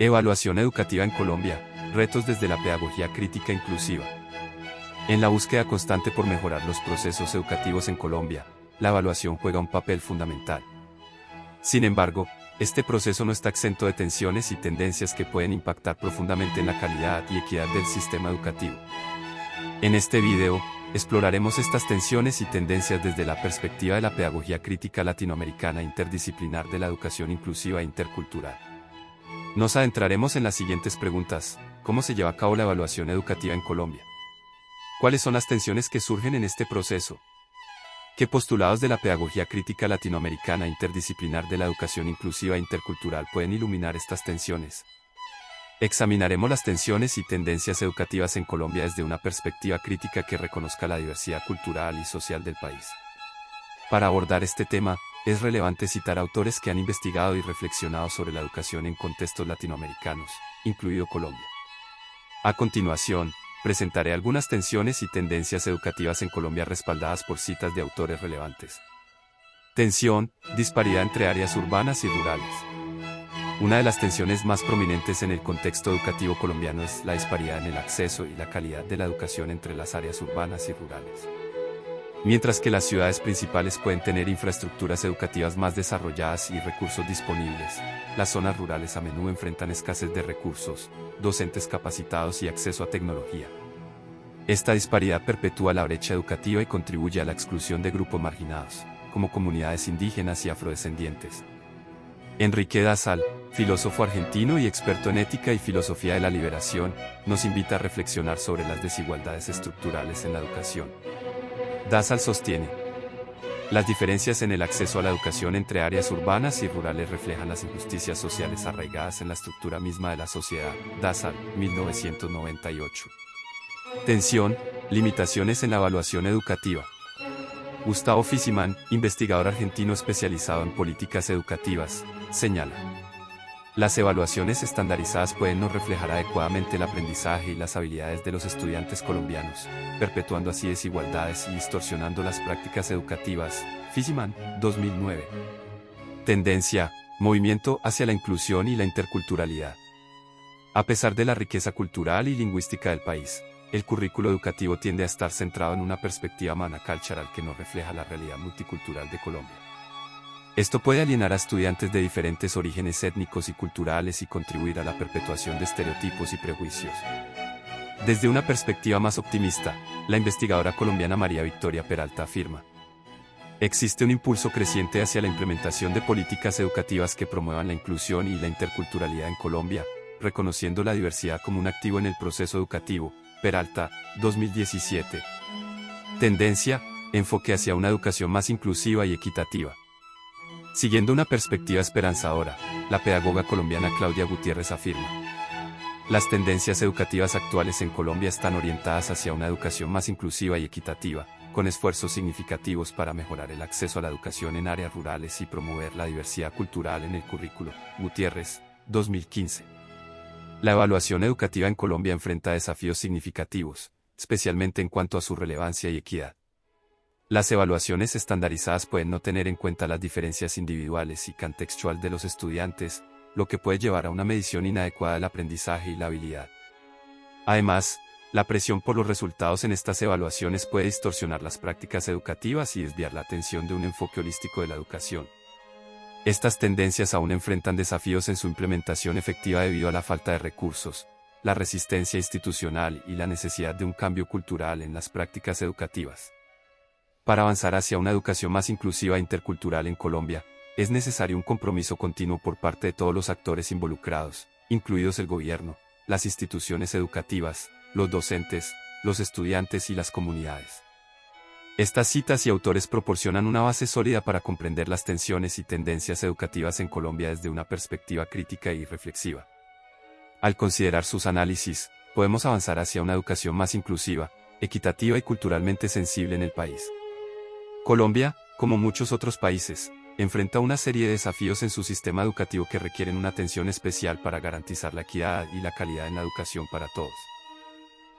Evaluación educativa en Colombia, retos desde la pedagogía crítica inclusiva. En la búsqueda constante por mejorar los procesos educativos en Colombia, la evaluación juega un papel fundamental. Sin embargo, este proceso no está exento de tensiones y tendencias que pueden impactar profundamente en la calidad y equidad del sistema educativo. En este video, exploraremos estas tensiones y tendencias desde la perspectiva de la pedagogía crítica latinoamericana interdisciplinar de la educación inclusiva e intercultural. Nos adentraremos en las siguientes preguntas: ¿cómo se lleva a cabo la evaluación educativa en Colombia? ¿Cuáles son las tensiones que surgen en este proceso? ¿Qué postulados de la pedagogía crítica latinoamericana interdisciplinar de la educación inclusiva e intercultural pueden iluminar estas tensiones? Examinaremos las tensiones y tendencias educativas en Colombia desde una perspectiva crítica que reconozca la diversidad cultural y social del país. Para abordar este tema, es relevante citar autores que han investigado y reflexionado sobre la educación en contextos latinoamericanos, incluido Colombia. A continuación, presentaré algunas tensiones y tendencias educativas en Colombia respaldadas por citas de autores relevantes. Tensión, disparidad entre áreas urbanas y rurales. Una de las tensiones más prominentes en el contexto educativo colombiano es la disparidad en el acceso y la calidad de la educación entre las áreas urbanas y rurales. Mientras que las ciudades principales pueden tener infraestructuras educativas más desarrolladas y recursos disponibles, las zonas rurales a menudo enfrentan escasez de recursos, docentes capacitados y acceso a tecnología. Esta disparidad perpetúa la brecha educativa y contribuye a la exclusión de grupos marginados, como comunidades indígenas y afrodescendientes. Enrique Dassal, filósofo argentino y experto en ética y filosofía de la liberación, nos invita a reflexionar sobre las desigualdades estructurales en la educación. Dassal sostiene: las diferencias en el acceso a la educación entre áreas urbanas y rurales reflejan las injusticias sociales arraigadas en la estructura misma de la sociedad. Dassal, 1998. Tensión, limitaciones en la evaluación educativa. Gustavo Fisiman, investigador argentino especializado en políticas educativas, señala: las evaluaciones estandarizadas pueden no reflejar adecuadamente el aprendizaje y las habilidades de los estudiantes colombianos, perpetuando así desigualdades y distorsionando las prácticas educativas. Fisiman, 2009. Tendencia, movimiento hacia la inclusión y la interculturalidad. A pesar de la riqueza cultural y lingüística del país, el currículo educativo tiende a estar centrado en una perspectiva monocultural que no refleja la realidad multicultural de Colombia. Esto puede alienar a estudiantes de diferentes orígenes étnicos y culturales y contribuir a la perpetuación de estereotipos y prejuicios. Desde una perspectiva más optimista, la investigadora colombiana María Victoria Peralta afirma: existe un impulso creciente hacia la implementación de políticas educativas que promuevan la inclusión y la interculturalidad en Colombia, reconociendo la diversidad como un activo en el proceso educativo. Peralta, 2017. Tendencia, enfoque hacia una educación más inclusiva y equitativa. Siguiendo una perspectiva esperanzadora, la pedagoga colombiana Claudia Gutiérrez afirma: las tendencias educativas actuales en Colombia están orientadas hacia una educación más inclusiva y equitativa, con esfuerzos significativos para mejorar el acceso a la educación en áreas rurales y promover la diversidad cultural en el currículo. Gutiérrez, 2015. La evaluación educativa en Colombia enfrenta desafíos significativos, especialmente en cuanto a su relevancia y equidad. Las evaluaciones estandarizadas pueden no tener en cuenta las diferencias individuales y contextual de los estudiantes, lo que puede llevar a una medición inadecuada del aprendizaje y la habilidad. Además, la presión por los resultados en estas evaluaciones puede distorsionar las prácticas educativas y desviar la atención de un enfoque holístico de la educación. Estas tendencias aún enfrentan desafíos en su implementación efectiva debido a la falta de recursos, la resistencia institucional y la necesidad de un cambio cultural en las prácticas educativas. Para avanzar hacia una educación más inclusiva e intercultural en Colombia, es necesario un compromiso continuo por parte de todos los actores involucrados, incluidos el gobierno, las instituciones educativas, los docentes, los estudiantes y las comunidades. Estas citas y autores proporcionan una base sólida para comprender las tensiones y tendencias educativas en Colombia desde una perspectiva crítica y reflexiva. Al considerar sus análisis, podemos avanzar hacia una educación más inclusiva, equitativa y culturalmente sensible en el país. Colombia, como muchos otros países, enfrenta una serie de desafíos en su sistema educativo que requieren una atención especial para garantizar la equidad y la calidad en la educación para todos.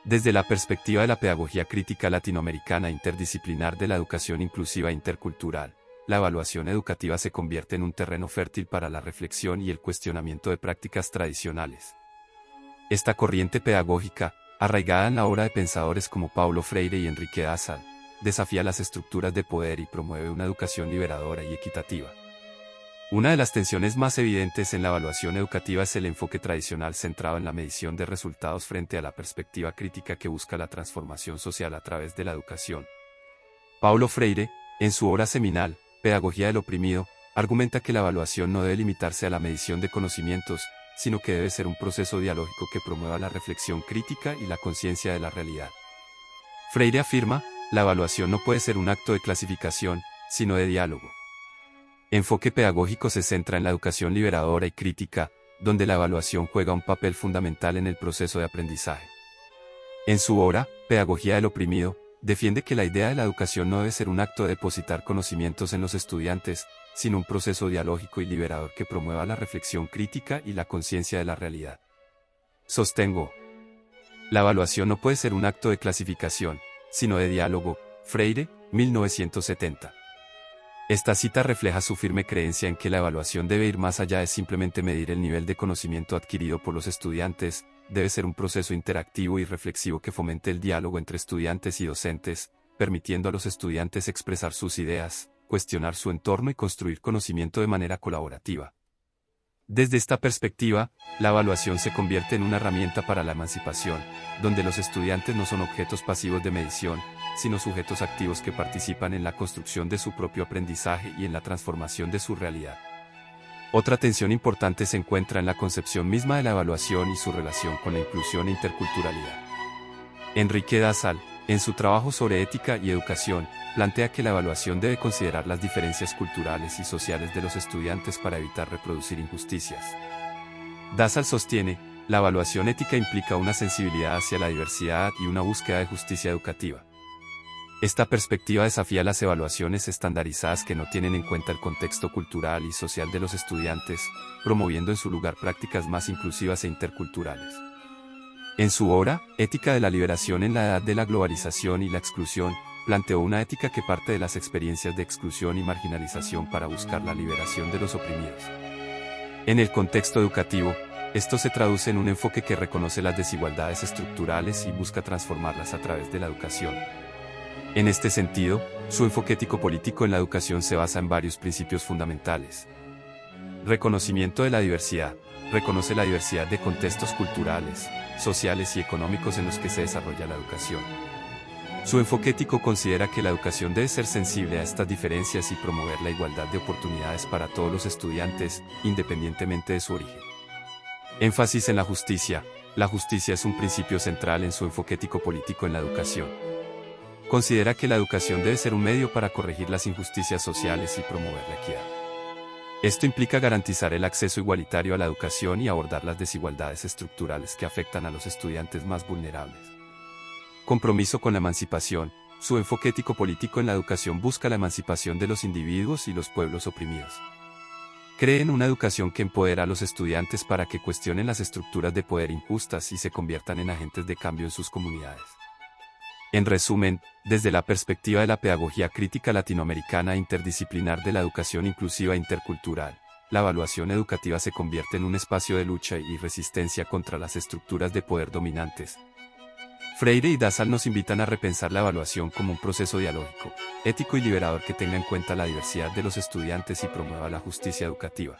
Desde la perspectiva de la pedagogía crítica latinoamericana interdisciplinar de la educación inclusiva e intercultural, la evaluación educativa se convierte en un terreno fértil para la reflexión y el cuestionamiento de prácticas tradicionales. Esta corriente pedagógica, arraigada en la obra de pensadores como Paulo Freire y Enrique Dassal, desafía las estructuras de poder y promueve una educación liberadora y equitativa. Una de las tensiones más evidentes en la evaluación educativa es el enfoque tradicional centrado en la medición de resultados frente a la perspectiva crítica que busca la transformación social a través de la educación. Paulo Freire, en su obra seminal, Pedagogía del oprimido, argumenta que la evaluación no debe limitarse a la medición de conocimientos, sino que debe ser un proceso dialógico que promueva la reflexión crítica y la conciencia de la realidad. Freire afirma, la evaluación no puede ser un acto de clasificación, sino de diálogo. Enfoque pedagógico se centra en la educación liberadora y crítica, donde la evaluación juega un papel fundamental en el proceso de aprendizaje. En su obra, Pedagogía del oprimido, defiende que la idea de la educación no debe ser un acto de depositar conocimientos en los estudiantes, sino un proceso dialógico y liberador que promueva la reflexión crítica y la conciencia de la realidad. Sostengo. La evaluación no puede ser un acto de clasificación, sino de diálogo. Freire, 1970. Esta cita refleja su firme creencia en que la evaluación debe ir más allá de simplemente medir el nivel de conocimiento adquirido por los estudiantes, debe ser un proceso interactivo y reflexivo que fomente el diálogo entre estudiantes y docentes, permitiendo a los estudiantes expresar sus ideas, cuestionar su entorno y construir conocimiento de manera colaborativa. Desde esta perspectiva, la evaluación se convierte en una herramienta para la emancipación, donde los estudiantes no son objetos pasivos de medición, sino sujetos activos que participan en la construcción de su propio aprendizaje y en la transformación de su realidad. Otra tensión importante se encuentra en la concepción misma de la evaluación y su relación con la inclusión e interculturalidad. Enrique Dassal, en su trabajo sobre ética y educación, plantea que la evaluación debe considerar las diferencias culturales y sociales de los estudiantes para evitar reproducir injusticias. Dassal sostiene, la evaluación ética implica una sensibilidad hacia la diversidad y una búsqueda de justicia educativa. Esta perspectiva desafía las evaluaciones estandarizadas que no tienen en cuenta el contexto cultural y social de los estudiantes, promoviendo en su lugar prácticas más inclusivas e interculturales. En su obra, Ética de la liberación en la edad de la globalización y la exclusión, planteó una ética que parte de las experiencias de exclusión y marginalización para buscar la liberación de los oprimidos. En el contexto educativo, esto se traduce en un enfoque que reconoce las desigualdades estructurales y busca transformarlas a través de la educación. En este sentido, su enfoque ético-político en la educación se basa en varios principios fundamentales. Reconocimiento de la diversidad. Reconoce la diversidad de contextos culturales, sociales y económicos en los que se desarrolla la educación. Su enfoque ético considera que la educación debe ser sensible a estas diferencias y promover la igualdad de oportunidades para todos los estudiantes, independientemente de su origen. Énfasis en la justicia. La justicia es un principio central en su enfoque ético-político en la educación. Considera que la educación debe ser un medio para corregir las injusticias sociales y promover la equidad. Esto implica garantizar el acceso igualitario a la educación y abordar las desigualdades estructurales que afectan a los estudiantes más vulnerables. Compromiso con la emancipación. Su enfoque ético-político en la educación busca la emancipación de los individuos y los pueblos oprimidos. Cree en una educación que empodera a los estudiantes para que cuestionen las estructuras de poder injustas y se conviertan en agentes de cambio en sus comunidades. En resumen, desde la perspectiva de la pedagogía crítica latinoamericana e interdisciplinar de la educación inclusiva e intercultural, la evaluación educativa se convierte en un espacio de lucha y resistencia contra las estructuras de poder dominantes. Freire y Dassal nos invitan a repensar la evaluación como un proceso dialógico, ético y liberador que tenga en cuenta la diversidad de los estudiantes y promueva la justicia educativa.